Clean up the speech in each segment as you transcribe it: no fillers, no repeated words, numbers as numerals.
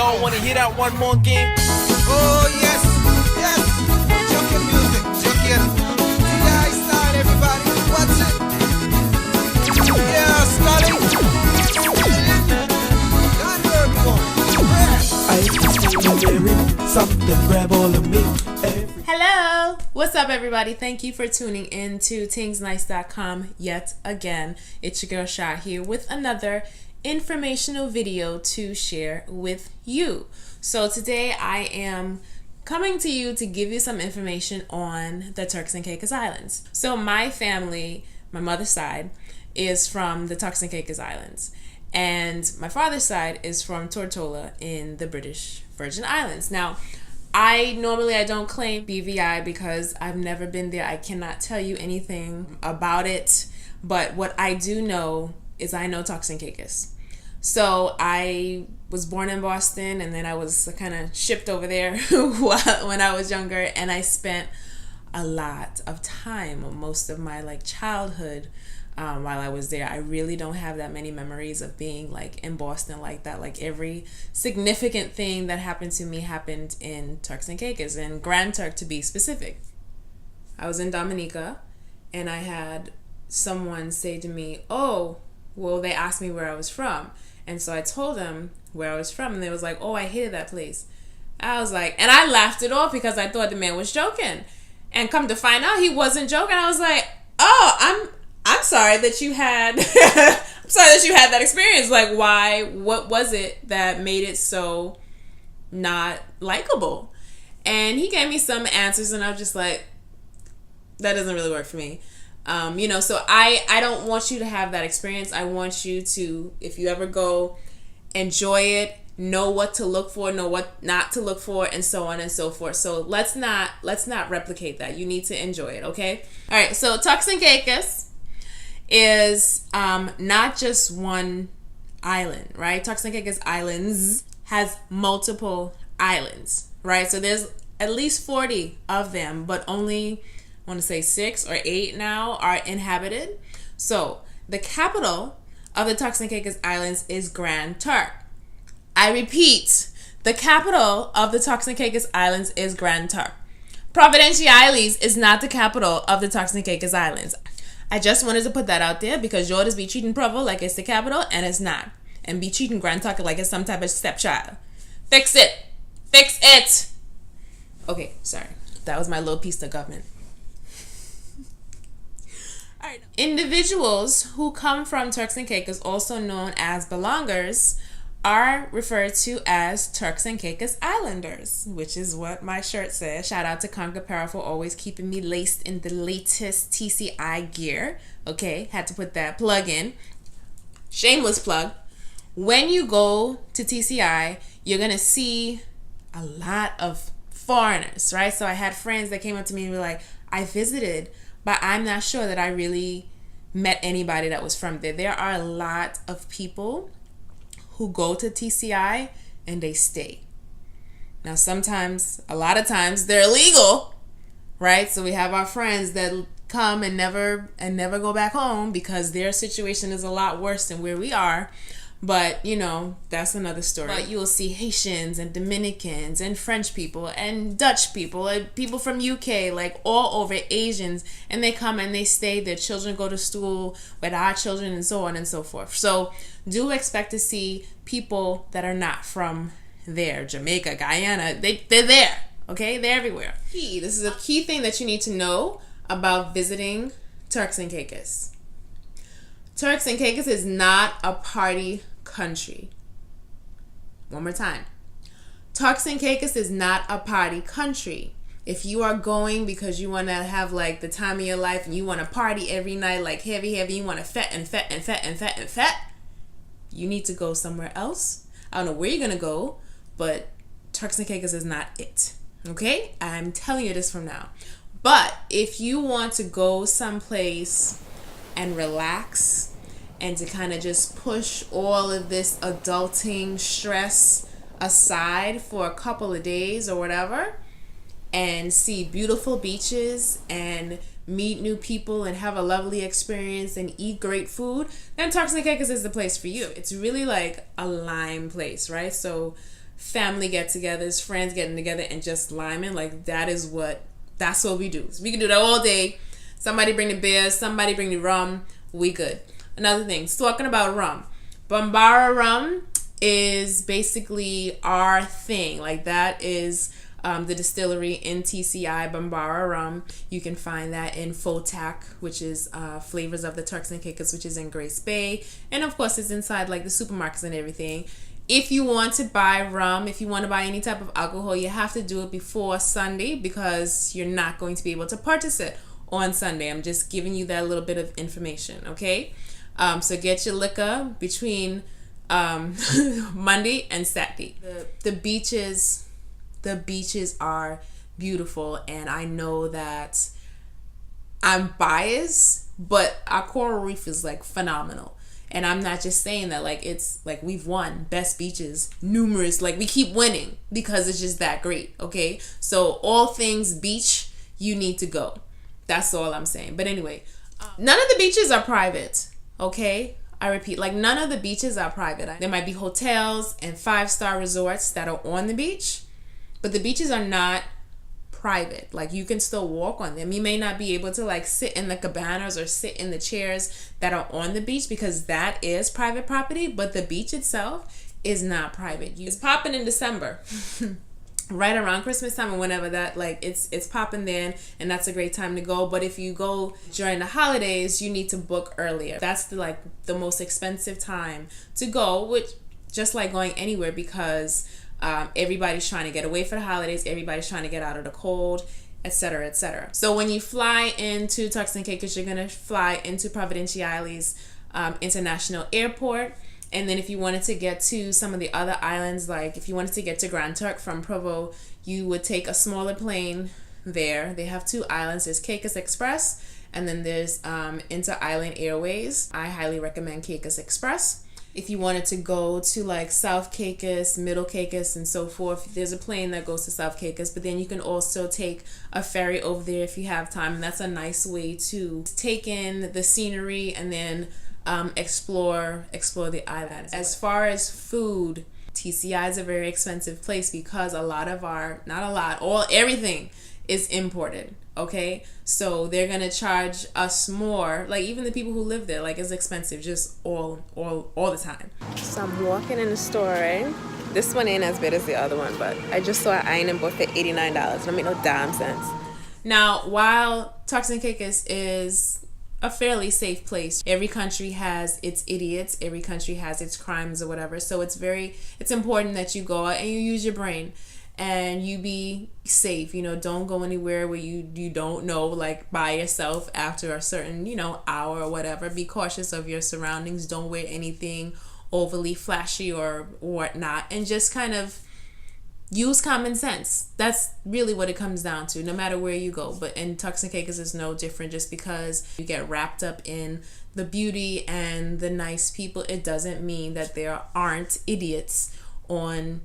Y'all wanna hear that one more again? Oh yes, yes. Junkie music, junkie. TI style, everybody. What's it? Yeah, Scully. Something grab all of me. Hello, what's up everybody? Thank you for tuning in to tingsnice.com yet again. It's your girl Sha here with another informational video to share with you. So today I am coming to you to give you some information on the Turks and Caicos Islands. So my family, my mother's side, is from the Turks and Caicos Islands. And my father's side is from Tortola in the British Virgin Islands. Now, I don't claim BVI because I've never been there. I cannot tell you anything about it. But what I do know is I know Turks and Caicos. So I was born in Boston, and then I was kind of shipped over there when I was younger, and I spent a lot of time, most of my childhood, while I was there. I really don't have that many memories of being in Boston like that. Every significant thing that happened to me happened in Turks and Caicos, in Grand Turk to be specific. I was in Dominica, and I had someone say to me, "Oh, well," they asked me where I was from. And so I told them where I was from, and they was like, "Oh, I hated that place." I was like, and I laughed it off because I thought the man was joking. And come to find out, he wasn't joking. I was like, "Oh, I'm sorry that you had I'm sorry that you had that experience. Why? What was it that made it so not likable?" And he gave me some answers, and I was just like, that doesn't really work for me. So I don't want you to have that experience. I want you to, if you ever go, enjoy it, know what to look for, know what not to look for, and so on and so forth. So let's not replicate that. You need to enjoy it, okay? All right, so Turks and Caicos is not just one island, right? Turks and Caicos Islands has multiple islands, right? So there's at least 40 of them, but only, I want to say 6 or 8 now are inhabited. So the capital of the Turks and Caicos Islands is Grand Turk. I repeat, the capital of the Turks and Caicos Islands is Grand Turk. Providenciales is not the capital of the Turks and Caicos Islands. I just wanted to put that out there because y'all just be treating Provo like it's the capital, and it's not. And be treating Grand Turk like it's some type of stepchild. Fix it. Fix it. Okay, sorry. That was my little piece of government. All right. Individuals who come from Turks and Caicos, also known as belongers, are referred to as Turks and Caicos Islanders, which is what my shirt says. Shout out to Conquer Para for always keeping me laced in the latest TCI gear. Okay, had to put that plug in. Shameless plug. When you go to TCI, you're going to see a lot of foreigners, right? So I had friends that came up to me and were like, "I visited, but I'm not sure that I really met anybody that was from there." There are a lot of people who go to TCI and they stay. Now a lot of times they're illegal, right? So we have our friends that come and never go back home because their situation is a lot worse than where we are. But, that's another story. But you'll see Haitians and Dominicans and French people and Dutch people and people from UK, all over, Asians, and they come and they stay. Their children go to school with our children and so on and so forth. So do expect to see people that are not from there. Jamaica, Guyana, they're there, okay? They're everywhere. This is a key thing that you need to know about visiting Turks and Caicos. Turks and Caicos is not a party country. One more time. Turks and Caicos is not a party country. If you are going because you want to have the time of your life and you want to party every night heavy, you want to fet, you need to go somewhere else. I don't know where you're going to go, but Turks and Caicos is not it. Okay? I'm telling you this from now. But if you want to go someplace and relax and to kind of just push all of this adulting stress aside for a couple of days or whatever, and see beautiful beaches and meet new people and have a lovely experience and eat great food, then Turks and Caicos is the place for you. It's really like a lime place, right? So family get-togethers, friends getting together and just liming. Like that's what we do. We can do that all day. Somebody bring the beer, somebody bring the rum, we good. Another thing, talking about rum. Bambara rum is basically our thing. Like that is the distillery in TCI, Bambara rum. You can find that in Fotac, which is Flavors of the Turks and Caicos, which is in Grace Bay. And of course it's inside like the supermarkets and everything. If you want to buy rum, if you want to buy any type of alcohol, you have to do it before Sunday because you're not going to be able to purchase it on Sunday. I'm just giving you that little bit of information, okay? So get your liquor between Monday and Saturday. The beaches are beautiful, and I know that I'm biased, but our coral reef is like phenomenal. And I'm not just saying that, like it's like we've won best beaches, numerous, like we keep winning because it's just that great, okay? So all things beach, you need to go. That's all I'm saying. But anyway, none of the beaches are private, okay? I repeat, like none of the beaches are private. There might be hotels and 5-star resorts that are on the beach, but the beaches are not private. Like you can still walk on them. You may not be able to like sit in the cabanas or sit in the chairs that are on the beach because that is private property, but the beach itself is not private. It's popping in December. Right around Christmas time and whenever that, like it's popping then, and that's a great time to go. But if you go during the holidays, you need to book earlier. That's the most expensive time to go, which just like going anywhere, because everybody's trying to get away for the holidays, everybody's trying to get out of the cold, etc., etc. So when you fly into Turks and Caicos, you're gonna fly into Providenciales International Airport. And then if you wanted to get to some of the other islands, like if you wanted to get to Grand Turk from Provo, you would take a smaller plane there. They have 2 islands. There's Caicos Express, and then there's Inter-Island Airways. I highly recommend Caicos Express. If you wanted to go to like South Caicos, Middle Caicos, and so forth, there's a plane that goes to South Caicos, but then you can also take a ferry over there if you have time, and that's a nice way to take in the scenery and then explore the island. As far as food, TCI is a very expensive place because everything is imported, okay? So they're gonna charge us more, like even the people who live there, like it's expensive just all the time. So I'm walking in the store, right? This one ain't as bad as the other one, but I just saw an iron both for $89. Don't make no damn sense. Now, while Turks and Caicos is a fairly safe place, every country has its idiots, every country has its crimes or whatever, so it's important that you go out and you use your brain and you be safe. You know, don't go anywhere where you don't know, like by yourself after a certain, hour or whatever. Be cautious of your surroundings. Don't wear anything overly flashy or whatnot, and just kind of use common sense. That's really what it comes down to, no matter where you go. But in Turks and Caicos is no different. Just because you get wrapped up in the beauty and the nice people, it doesn't mean that there aren't idiots on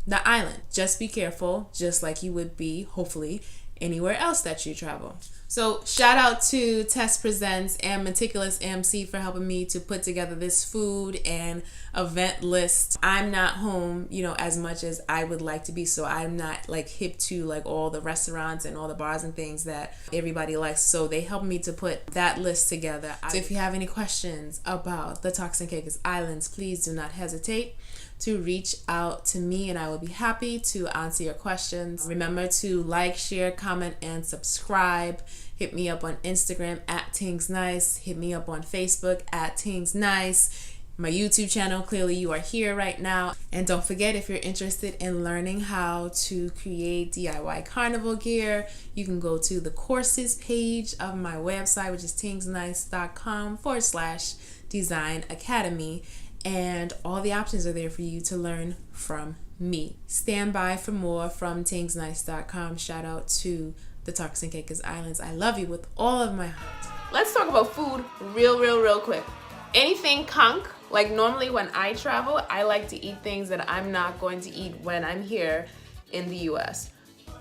the island. Just be careful, just like you would be, hopefully, anywhere else that you travel. So shout out to Tess Presents and Meticulous MC for helping me to put together this food and event list. I'm not home, as much as I would like to be, so I'm not like hip to like all the restaurants and all the bars and things that everybody likes. So they helped me to put that list together. So if you have any questions about the Turks and Caicos Islands, please do not hesitate to reach out to me, and I will be happy to answer your questions. Remember to like, share, comment, and subscribe. Hit me up on Instagram at Tingz Nice. Hit me up on Facebook at Tingz Nice. My YouTube channel, clearly you are here right now. And don't forget, if you're interested in learning how to create DIY carnival gear, you can go to the courses page of my website, which is tingznice.com/design academy. And all the options are there for you to learn from me. Stand by for more from tingznice.com. Shout out to the Turks and Caicos Islands. I love you with all of my heart. Let's talk about food real quick. Anything conch, like normally when I travel, I like to eat things that I'm not going to eat when I'm here in the US.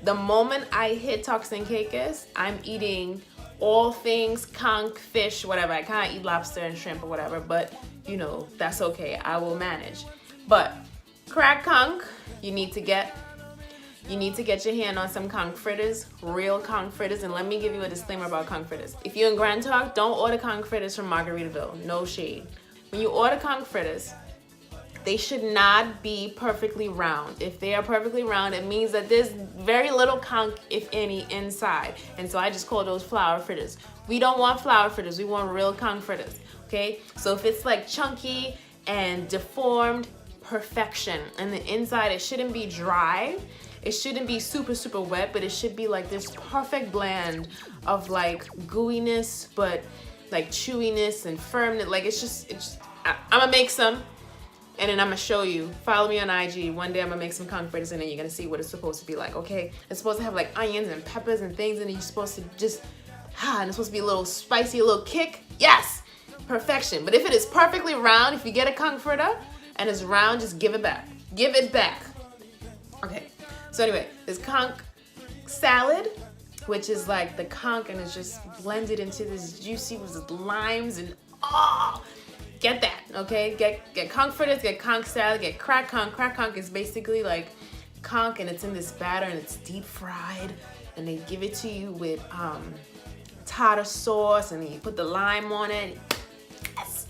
The moment I hit Turks and Caicos, I'm eating all things conch, fish, whatever. I can't eat lobster and shrimp or whatever, but that's okay. I will manage. But cracked conch you need to get your hand on some conch fritters, real conch fritters. And let me give you a disclaimer about conch fritters. If you're in Grand Turk, don't order conch fritters from Margaritaville. No shade. When you order conch fritters, they should not be perfectly round. If they are perfectly round, it means that there's very little conch, if any, inside. And so I just call those flour fritters. We don't want flour fritters. We want real conch fritters. Okay? So if it's like chunky and deformed, perfection. And the inside, it shouldn't be dry. It shouldn't be super, super wet, but it should be like this perfect blend of like gooiness, but like chewiness and firmness. Like I'm gonna make some. And then I'm gonna show you. Follow me on IG. One day I'm gonna make some conch fritters and then you're gonna see what it's supposed to be like, okay? It's supposed to have like onions and peppers and things, and you're supposed to just, and it's supposed to be a little spicy, a little kick. Yes! Perfection. But if it is perfectly round, if you get a conch fritter and it's round, just give it back. Give it back. Okay. So anyway, there's conch salad, which is like the conch and it's just blended into this juicy with limes and get that, okay? Get conch fritters, get conch salad, get cracked conch. Cracked conch is basically like conch and it's in this batter and it's deep fried, and they give it to you with tartar sauce and then you put the lime on it. Yes.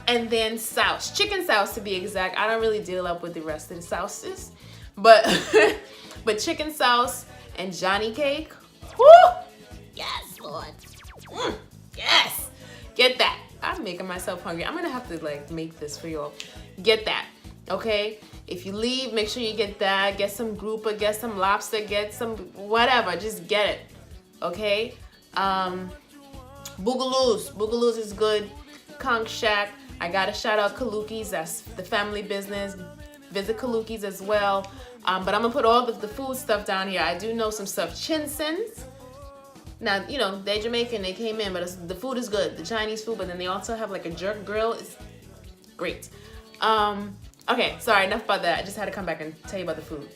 And then sauce, chicken sauce to be exact. I don't really deal up with the rest of the sauces, but but chicken sauce and Johnny cake. Woo! Yes, Lord. Yes. Get that. I'm making myself hungry. I'm gonna have to like make this for y'all. Get that, okay? If you leave, make sure you get that. Get some grouper, get some lobster, get some whatever. Just get it, okay? Boogaloos is good. Conch Shack. I gotta shout out Kaluki's. That's the family business. Visit Kaluki's as well. But I'm gonna put all the food stuff down here. I do know some stuff. Chinsons. Now, you know, they're Jamaican, they came in, but the food is good, the Chinese food, but then they also have like a jerk grill. It's great. Okay, sorry, enough about that. I just had to come back and tell you about the food.